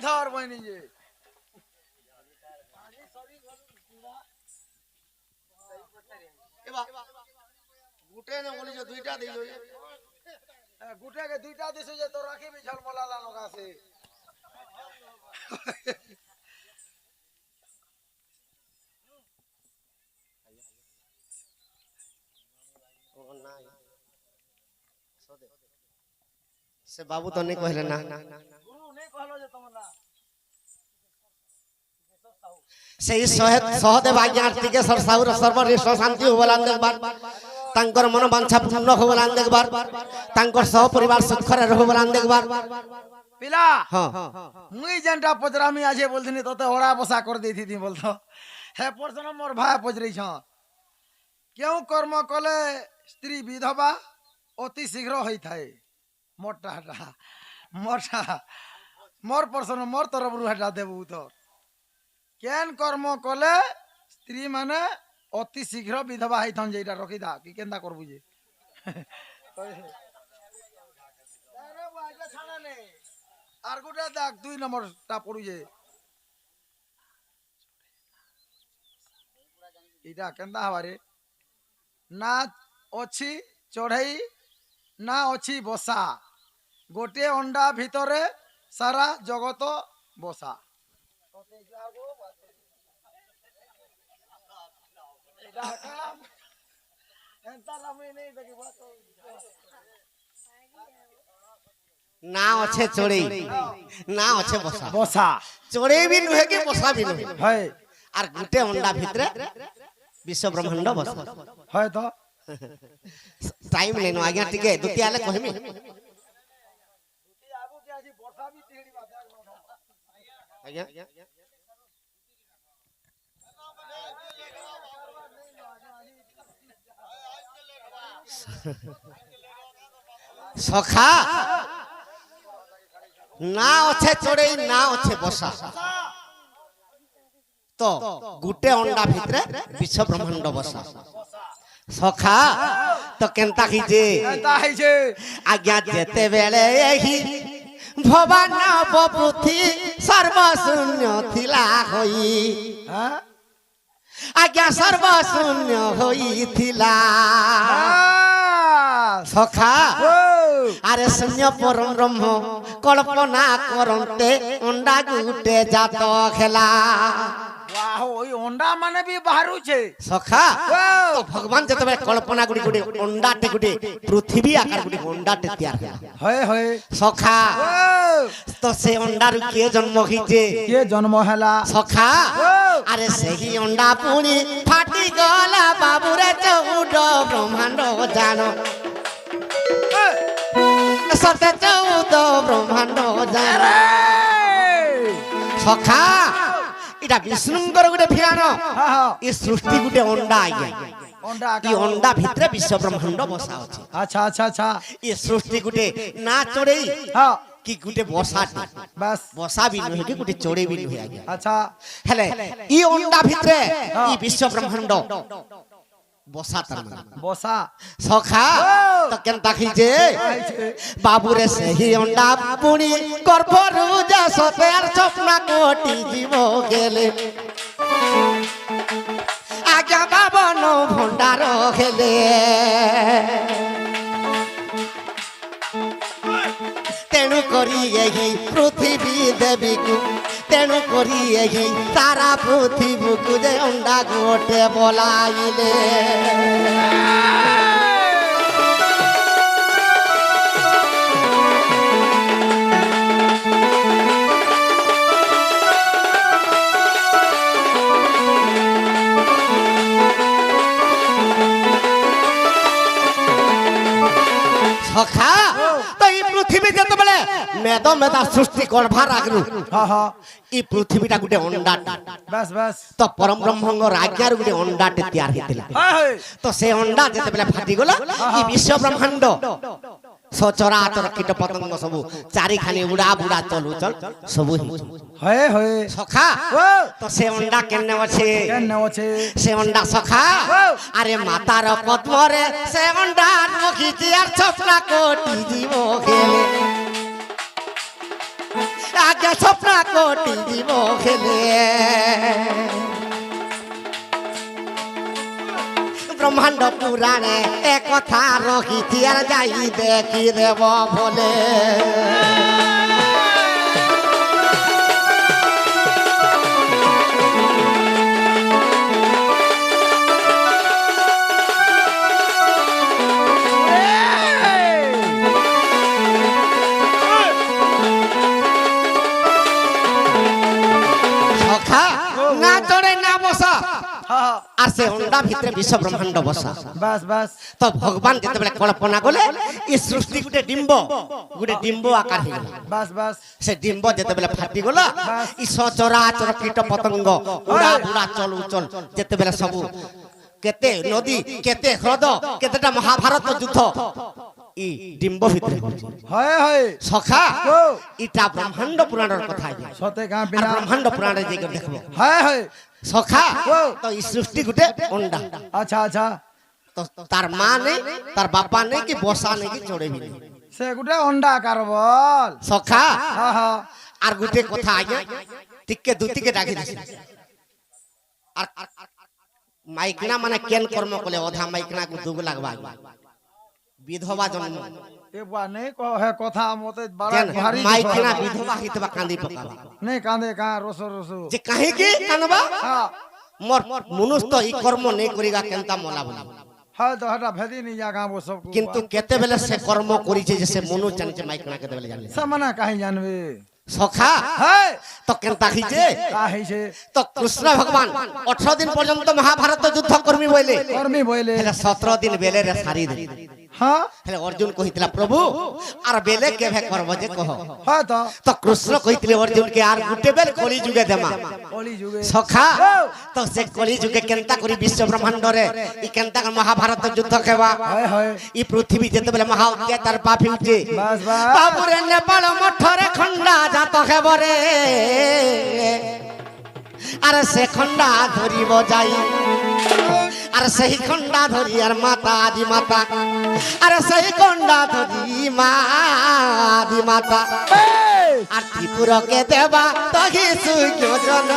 ধর বইনি যে গুটে না বলি যে দুইটা দিল গুটাকে দুইটা দিছে যে তোর রাখিবি ঝলমলালা নগাছে से बाबू तो नहीं कहले ना गुरु नहीं कहलो जे तुम ना से सहदेव आज्ञा टिके सरसाउर सर्वश्रेष्ठ शांति होबलान देखबार तांकर मन वांछा पूर्ण होबलान देखबार तांकर सह परिवार सुखरे रहबलान देखबार पिला हां मुई जनटा पजरामी आजे बोलथिनी तते ओड़ा बसा कर देथि थी बोलतो हे परसन मोर भाई पजरै छ केउ कर्म कले स्त्री विधवा अति शीघ्र होई थाए मोटा मोटा मोर परसन मोर तरफ रु हटा देबू तो केन कर्म कले स्त्री माने अति शीघ्र विधवा होई थन जेटा रखि दा कि केंदा करबू जे अरे बाजा छाना ने আর গোটা দেখ 2 নম্বরটা পড়ু যে এটা কেন্দা হবারে না অছি চড়াই না অছি বসা গোটে অন্ডা ভিতরে সারা জগত বসা ना अच्छे चोरी ना अच्छे बसा बसा चोरी भी नुहे के बसा भी नुहे है और गुटे अंडा भितरे विश्व ब्रह्मांड बसा है तो टाइम लेनो आज्ञा टिके दुती आले कहमी दुती आबू के आजी बसा भी तेड़ी बात आज्ञा सखा ना अच्छे चोरे ना अच्छे बसा तो गुटे अंडा भितरे विश्व ब्रह्मांड बसा सखा तो केनता कीजे केनता है जे आज्ञा जेते बेले एही भवन पृथ्वी सर्वशून्य थिला होई आज्ञा सर्वशून्य होई थिला सखा अरे शून्य परम ब्रह्म कल्पना करते अंडा गुटे जात खेला वाह ओई अंडा माने भी बाहरु छे सखा तो भगवान जते बे कल्पना गुडी गुडी अंडा टे गुडी पृथ्वी आकार गुडी अंडा टे तैयार होय होय सखा तो से अंडा रु के जन्म कीजे के जन्म हला सखा अरे सही अंडा पुनी फाटी गला बाबू रे 14 ब्रह्मांड जानो सते 14 ब्रह्मांड जानो सखा इटा विष्णुंकर गुटे फिरानो ई सृष्टि गुटे अंडा आगे अंडा ई अंडा भितरे विश्व ब्रह्मांड बसा अछि अच्छा अच्छा अच्छा ई सृष्टि गुटे ना चोरेई हां कि गुटे बसा बस बसा भी नहे कि गुटे चोरे भी नहे आगे अच्छा हेले ई अंडा भितरे ई विश्व ब्रह्मांड बसा तरमान बसा सखा तो केनता खीजे बाबू रे सही अंडा पुनी करभरु जा सतेर स्वप्न कोटी जीव गेले आज्ञा बाबन भंडार खेले तेणु करी एही पृथ्वी देवी को तेणु करी एही सारा पृथ्वी को जे अंडा गोटे बोलाइले सखा तो ई पृथ्वी जते बेले मेदा मेदा सृष्टि करभार आगरु हां हां ई पृथ्वीटा गुटे अंडा बस बस तो परम ब्रह्मंग राज्ञार गुटे अंडा टे तैयार हेतिला तो से अंडा जते बेले फाटी गला ई विश्व ब्रह्मांड सचराचर कीट पतंग सब चारि खानी उड़ा बुड़ा चलू चल सब है है सखा तो से अंडा केने अछि से अंडा सखा अरे मातार पद्म रे से अंडा रखी यार छपना कोटी जीव गेले আগে স্বপ্ন কোটি দিব খেলে ব্রহ্মাণ্ড পুরাণে এ কথা রহিছি আর যাই দেখি দেব বলে না চড়ে না বসা আর সে অন্ডা ভিতরে বিশ্ব ব্রহ্মাণ্ড বসা বাস বাস তো ভগবান যেতেবেলে কল্পনা কলে এই সৃষ্টি গুটে ডিম্ব আকার হয়ে গেল বাস বাস সে ডিম্ব যেতেবেলে ফাটি গলা ই সচরাচর কীট পতঙ্গ উড়া বুড়া চল উচল যেতেবেলে সবু কেতে নদী কেতে হ্রদ কেতেটা মহাভারত যুদ্ধ ই ডিম্ব ভিতরে হয় হয় সখা ইটা ব্রহ্মাণ্ড পুরাণের কথা সতে গাঁ আর বিনা ব্রহ্মাণ্ড পুরাণে যে দেখবো হয় হয় সখা তো এই সৃষ্টি গুটে অন্ডা আচ্ছা আচ্ছা তো তার মা নেই তার বাপা নেই কি বসা নেই কি চড়েবি নেই সে গোটে অন্ডা আকার বল সখা হ্যাঁ হ্যাঁ আর গুটে কথা আগে টিকে দুটিকে ডাকি দিছি আর মাইকনা মানে কেন কর্ম কলে অধা মাইকনা গু দুগ লাগবা বিধবা জন্ম এ বুয়া নেই কহ হে কথা মতে বাড়া কেন ভারী মাইকনা বিধবা হিতবা কাঁদি পকাবা নেই কাঁদে কাঁ রসো রসো যে কাহে কি কানবা হ্যাঁ মোর মনুষ্য ই কর্ম নেই করিগা কেনতা মলা বলি হয় তো হটা ভেদি নি যা গাঁবো সব কিন্তু কেতেবেলে সে কর্ম করিছে যে সে মনু জানছে মাইকনা কেতেবেলে জানলে সামানা কাহি জানবে সখা হ্যাঁ তো কেনতা হিছে কাহিছে তো কৃষ্ণ ভগবান 18 দিন পর্যন্ত মহাভারত যুদ্ধ কর্মী বইলে কর্মী বইলে হেলে 17 দিন বেলে রে সারি দে হ্যাঁ হেলে অর্জুন কহিতলা প্রভু আর বেলে কেভে করব যে কহ হয় তো তো কৃষ্ণ কহিতলে অর্জুন কে আর গুটে বেল কলি যুগে দেমা কলি যুগে সখা তো সে কলি যুগে কেনতা করি বিশ্ব ব্রহ্মাণ্ড রে ই কেনতা মহাভারত যুদ্ধ খেবা হয় হয় ই পৃথিবী যেতে বেলে মহা অত্যাচার পাপ হিউছে বাস বাস বাবুরে নেপাল মঠরে খন্ডা জাত খেবরে আর সে খন্ডা ধরিব যাই আর সেই খন্ডা ধরি আর মাতা আদি মাতা আর সেই খন্ডা ধরি মা আদি মাতা আর ত্রিপুরকে দেবা তহি সূর্য জন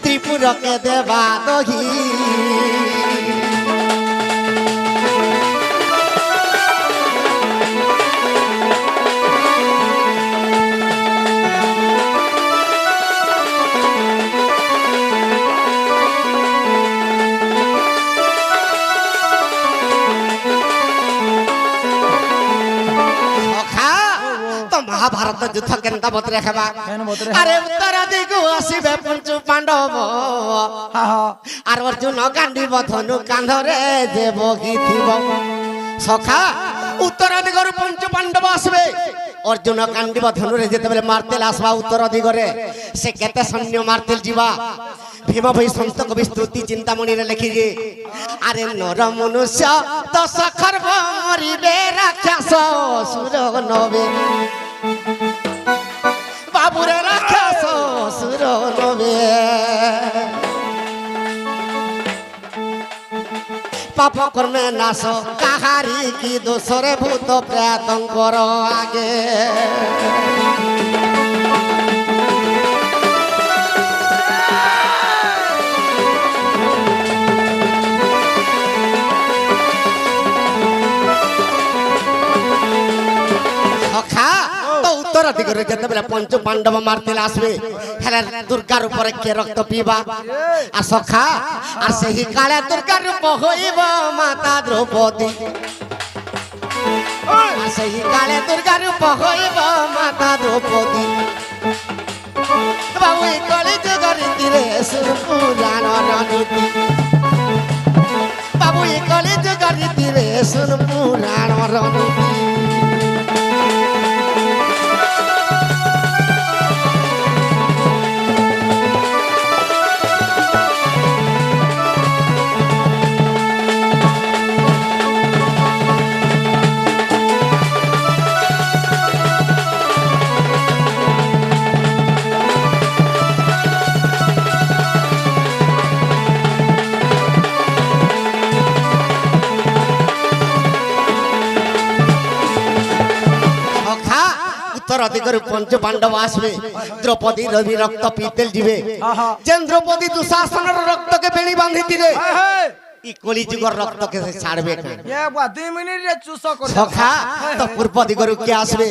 ত্রিপুরকে দেবা তহি মহাভারত যুদ্ধ কেনতা বতরে খাবা কেন বতরে আরে উত্তর দিগু আসিবে পঞ্চু পাণ্ডব হ্যাঁ হ্যাঁ আর অর্জুন গান্ডিব ধনু কাঁধরে যে বগিথিব সখা উত্তর দিগর পঞ্চু পাণ্ডব আসবে অর্জুন কান্ডিব ধনুরে যেতেবেলে মারতেল আসবা উত্তর দিগরে সে কেতে সৈন্য মারতেল ଯିବା ভীম ভাই সন্ত কবি স্তুতি চিন্তামণিরে লেখিছে আরে নর মনুষ্য দশ খর্ব মরিবে রাক্ষস সুর নবে বাবুরে রাক্ষস সুর নবে পাপ কর্মে নাশ কাহারি কি দোষরে ভূত প্রেতঙ্কর আগে উত্তর দিগরে যেতেবেলে পঞ্চ পাণ্ডব মারতেলে আসবে হেলে দুর্গার উপরে কে রক্ত পিবা আর সখা আর সেই কালে দুর্গার রূপ হইব মাতা দ্রৌপদী আর সেই কালে দুর্গার রূপ হইব মাতা দ্রৌপদী বাবু কলি যুগর তীরে সুর পুরাণ রণনীতি বাবু কলি যুগর তীরে সুর পুরাণ রণনীতি দিগর পঞ্চ পাণ্ডব আসবে দ্রৌপদী রবি রক্ত পিতেল দিবে যেন দ্রৌপদী দুঃশাসনের রক্তকে বেড়ি বাঁধিছিলে ই কলি যুগর রক্তকে সে ছাড়বে না এ বা 2 মিনিটে চুষ করে সখা তো পূর্ব দিগরু কে আসবে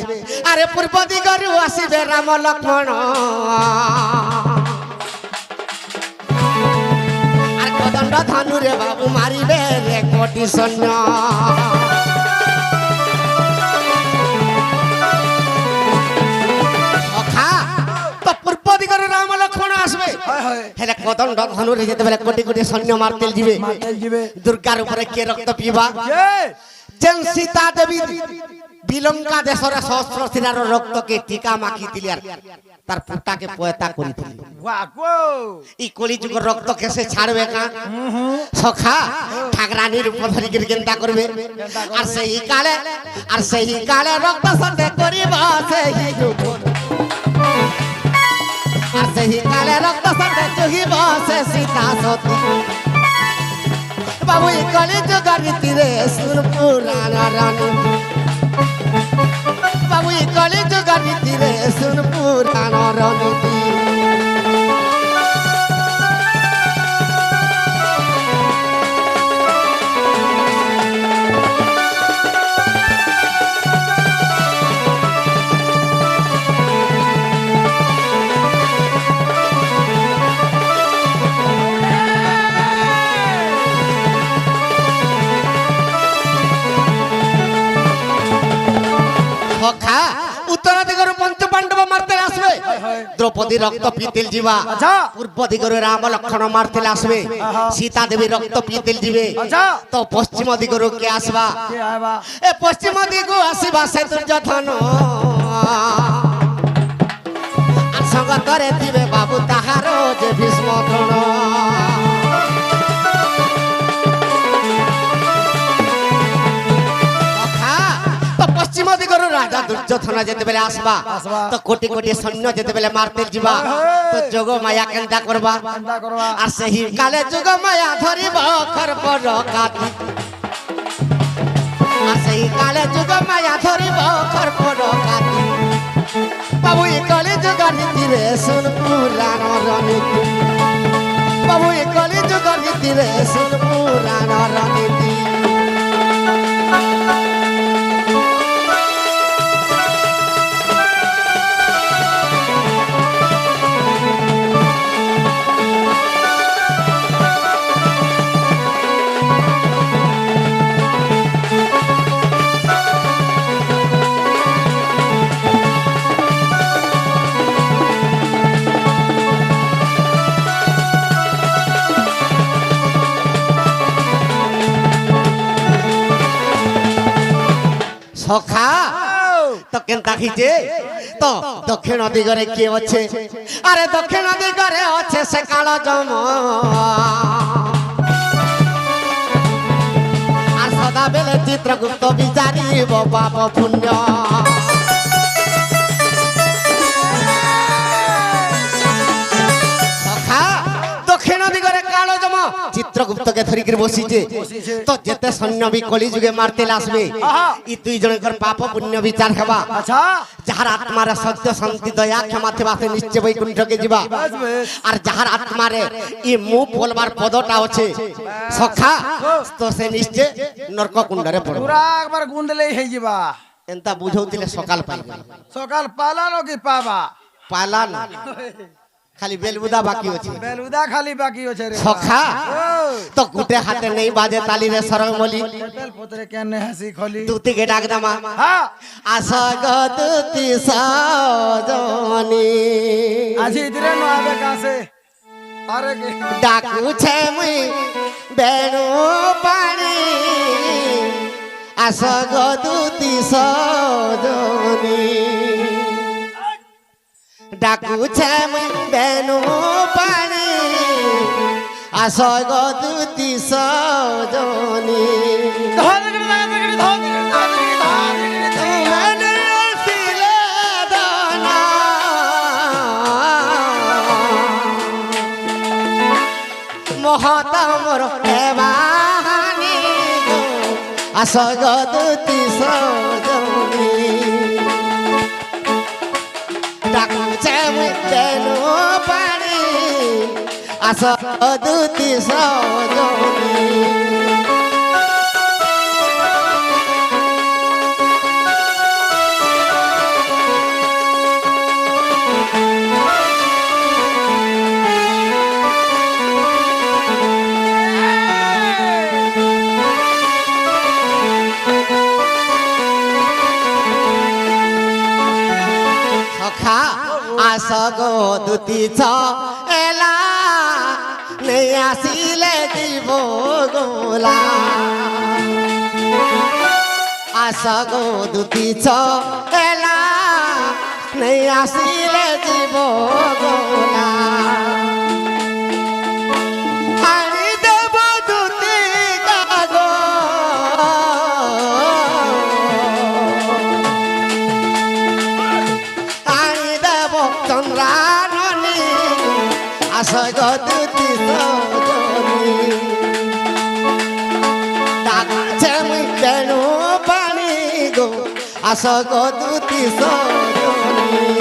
আরে পূর্ব দিগরু আসবে রাম লক্ষ্মণ আর কদণ্ড ধনুরে বাবু মারিবে রে কোটি সৈন্য সখা তো পূর্ব দিগরু রাম লক্ষ্মণ আসবে হেলে কদণ্ড ধনুরে যেতেবেলে কোটি কোটি সৈন্য মারতেল দিবে দুর্গার উপরে কে রক্ত পিবা যেন সীতা দেবী বিলঙ্কা দেশর সহস্র শিরার রক্তকে টিকা মাখিতিলি আর তার ফুটাকে পয়তা করিতিলি ই কলিযুগের রক্ত কেসে ছাড়বে কা সখা ঠাকরানির উপর ধরি গেন্দা করবে আর সেই কালে রক্ত সন্দেহ করিব সেই যুগ আর সেই কালে রক্ত সন্দেহ চুহিব সে সীতা সতী বাবু কলি যুগের তীরে সুর পুরাণ রানী বাবু কলি যুগের তীরে সুর পুরাণ রণীতি সখা উত্তর দিগর পঞ্চ পাণ্ডব মারতে আসবে দ্রৌপদী রক্ত পিতেল ଯିବା পূর্ব দিগর রাম লক্ষ্মণ মারতে আসবে সীতা দেবী রক্ত পিতেল ଯିବେ তো পশ্চিম দিগর কে আসবা এ পশ্চিম দিগু আসিবা সে দুর্যোধন আর সঙ্গতরে দিবে বাবু তাহার যে ভীষ্ম দ্রোণ পশ্চিম দিগর রাজা দুর্যোধন যেতেবেলে আসবা তো কোটি কোটি সৈন্য যেতেবেলে মারতে ଯିବା তো যোগ মায়া কেন্তা করবা আর সেই কালে যোগ মায়া ধরিব খরপর কাটি আর সেই কালে যোগ মায়া ধরিব খরপর কাটি বাবু এই কলি যুগ নীতিরে শুন পুরাণ রণীতি বাবু এই কলি যুগ নীতিরে শুন পুরাণ রণীতি সখা তো কেনতা খিছে তো দক্ষিণ দিগরে কি আছে আরে দক্ষিণ দিগরে আছে সে কাল জম আর সদা বেলে চিত্রগুপ্ত বিচারিব পাপ পুণ্য সখা দক্ষিণ দিগরে কাল জম চিত্রগুপ্তকে ধরিকি বসিছে তো যেতে সৈন্য বি কলি যুগে মারতে আসবে ই দুই জনকর পাপ পুণ্য বিচার হেবা যাহার আত্মারে সত্য শান্তি দয়া ক্ষমা থেবা সে নিশ্চয় বৈকুণ্ঠকে ଯିବା আর যাহার আত্মারে ই মু বলবার পদটা আছে সখা তো সে নিশ্চয় নরক কুণ্ডরে পড়বে পুরা একবার গুন্ডলেই হই ଯିବା এন্তা বুঝাউতিলে সকাল পাইবে সকাল পালানো কি পাবা পালা না খালি বেলবুদা বাকি আছে বেলুদা খালি বাকি আছে রে সখা তো গুটে হাতে নেই বাজে তালি রে সরমলি তেল পত্রে কেন হাসি খলি তুতি কে ডাক দামা হ্যাঁ আশা গদতি সাজনি আজি ইধরে নো আবে কাছে আরে কে ডাকুছে মুই বেণু পানি আশা গদতি সাজনি ডাকুছে মুই বেণু পানি আশা গদতি সাজনি মহতমর হেবানি আশা গদতি সাজনি ডাকুছে মুই দেনু পানি আস দুতি সজনী সখা আস গো দুতি ছ এলা নেই আসিলে দিব গোলা আস গো দুতি ছ এলা নেই আসিলে দিব গোলা আনি দেব দুতি কাগো আনি দেব চন্দ্রাননী আস গো দুতি সজনী ডাকছে মুই দেনু পানি গো আস গো দুতি সজনী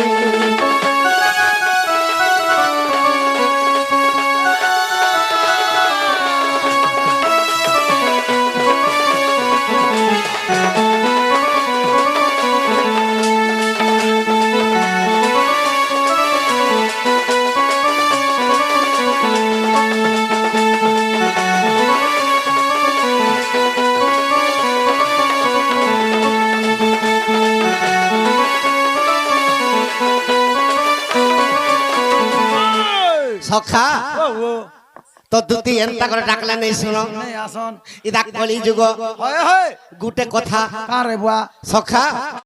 সখা তো দুতি এন্তা করে ডাকলে নেই শুনো নেই আসন ইদা কলি যুগ হয় হয় গুটে কথা কারে বুয়া সখা